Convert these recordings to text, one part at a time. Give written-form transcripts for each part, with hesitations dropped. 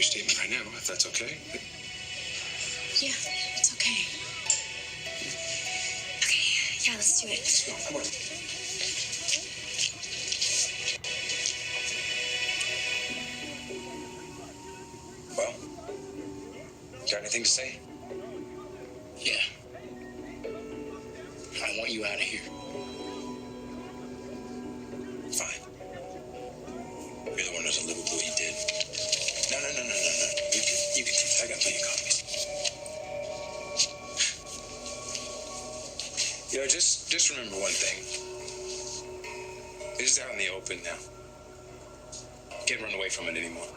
your statement right now, if that's okay. Yeah, it's okay. Okay, yeah, let's do it. Let's go, come on. Well, got anything to say? Yeah. I want you out of here. Fine. You're the one who doesn't live with what you did. No. You can take it. I got plenty of copies. Just remember one thing. This is out in the open now. Can't run away from it anymore.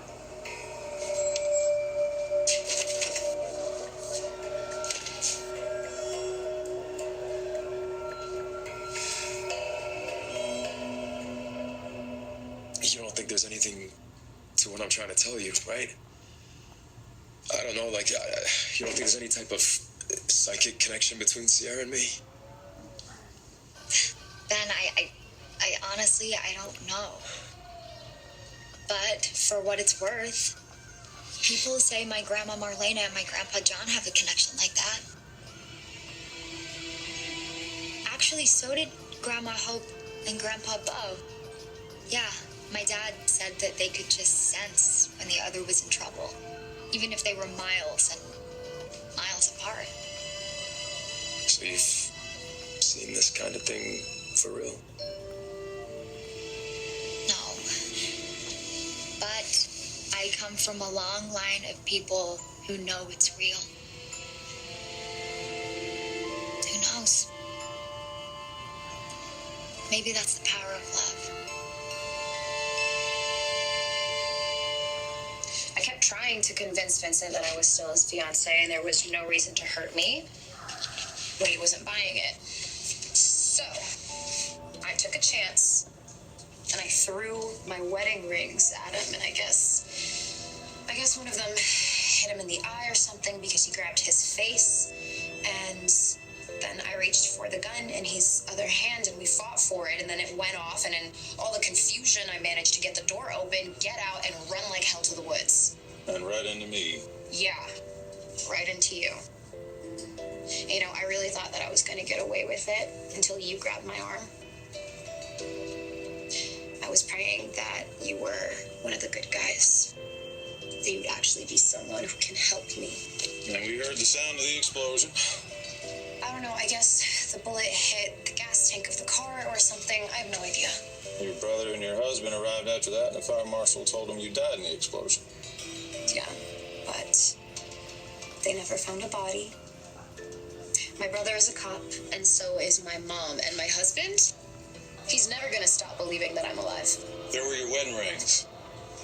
You don't think there's anything to what I'm trying to tell you, right? I don't know, like, you don't think there's any type of psychic connection between Sierra and me? Ben, I honestly, I don't know. But for what it's worth, people say my grandma Marlena and my grandpa John have a connection like that. Actually, so did Grandma Hope and Grandpa Bo. Yeah, my dad said that they could just sense when the other was in trouble, even if they were miles and miles apart. So you've seen this kind of thing for real? No. But I come from a long line of people who know it's real. Who knows? Maybe that's the power of love. I kept trying to convince Vincent that I was still his fiance and there was no reason to hurt me, but he wasn't buying it. So I took a chance and I threw my wedding rings at him, and I guess one of them hit him in the eye or something because he grabbed his face, and then I reached for the gun in his other hand and we fought for it, and then it went off, and in all the confusion I managed to get the door open, get out, and run like hell to the woods. And right into me. Yeah, right into you. You know, I really thought that I was going to get away with it until you grabbed my arm. I was praying that you were one of the good guys. That you'd actually be someone who can help me. And we heard the sound of the explosion. I don't know, I guess the bullet hit the gas tank of the car or something. I have no idea. Your brother and your husband arrived after that, and the fire marshal told them you died in the explosion. Yeah, but they never found a body. My brother is a cop, and so is my mom. And my husband, he's never gonna stop believing that I'm alive. There were your wedding rings.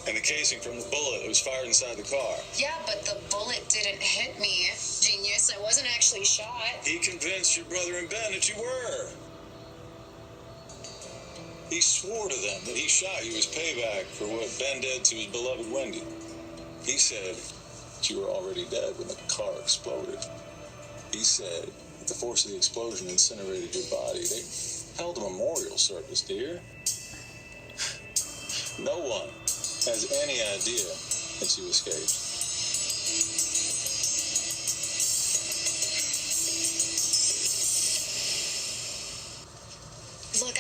And the casing from the bullet that was fired inside the car. Yeah, but the bullet didn't hit me, genius. I wasn't actually shot. He convinced your brother and Ben that you were. He swore to them that he shot you as payback for what Ben did to his beloved Wendy. He said that you were already dead when the car exploded. He said that the force of the explosion incinerated your body. They held a memorial service, dear. No one has any idea that you escaped. Look,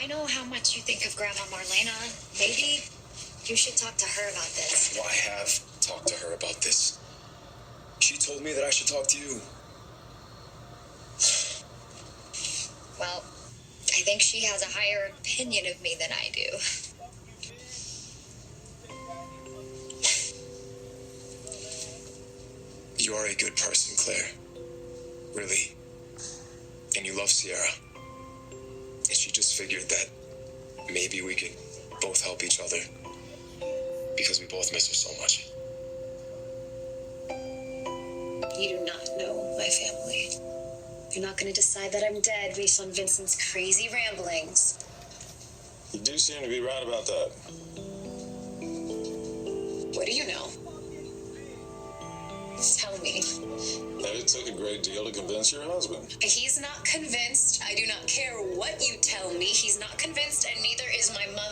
I know how much you think of Grandma Marlena. Maybe you should talk to her about this. Well, I have talked to her about this. She told me that I should talk to you. Well, I think she has a higher opinion of me than I do. You are a good person, Claire. Really. And you love Sierra. And she just figured that maybe we could both help each other. Because we both miss her so much. You do not know my family. You're not going to decide that I'm dead based on Vincent's crazy ramblings. You do seem to be right about that. What do you know? Tell me. That it took a great deal to convince your husband. He's not convinced. I do not care what you tell me. He's not convinced, and neither is my mother.